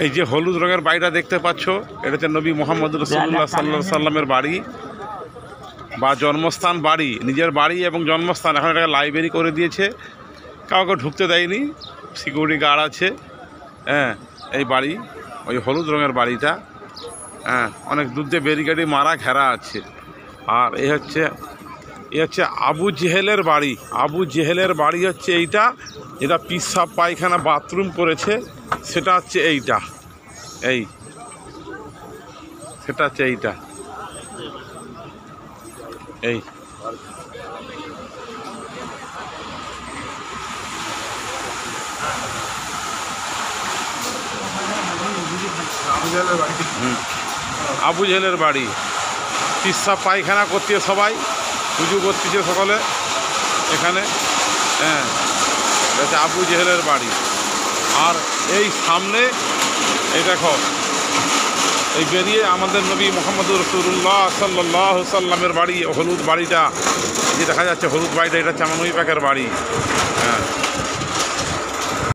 এই যে হলুদ রঙের বাড়িটা দেখতে পাচ্ছ, এটা হচ্ছে নবী মোহাম্মদ রাসূলুল্লাহ সাল্লাল্লাহু আলাইহি সাল্লামের বাড়ি বা জন্মস্থান। বাড়ি, নিজের বাড়ি এবং জন্মস্থান। এখন এটাকে লাইব্রেরি করে দিয়েছে, কাউকে ঢুকতে দেয়নি, সিকিউরিটি গার্ড আছে। হ্যাঁ, এই বাড়ি, ওই হলুদ রঙের বাড়িটা। হ্যাঁ, অনেক দূর দিয়ে ব্যারিকেডে মারা ঘেরা আছে। আর এ হচ্ছে আবু জেহেলের বাড়ি। আবু জেহেলের বাড়ি হচ্ছে এইটা, যেটা পিসাব পায়খানা বাথরুম করেছে, সেটা হচ্ছে এইটা। সেটা হচ্ছে এইটা। এই আবু জেহেলের বাড়ি। পিসাব পায়খানা করছে সবাই, পুজো করতেছে সকলে এখানে। হ্যাঁ, এটা আবু জেহেলের বাড়ি। আর এই সামনে এই দেখো, এই বেরিয়ে আমাদের নবী মুহাম্মদ রাসূলুল্লাহ সাল্লাল্লাহু আলাইহি সাল্লামের বাড়ি, হলুদ বাড়িটা যে দেখা যাচ্ছে, হলুদ বাড়িটা, এটা হচ্ছে আমার নবী পাকের বাড়ি। হ্যাঁ।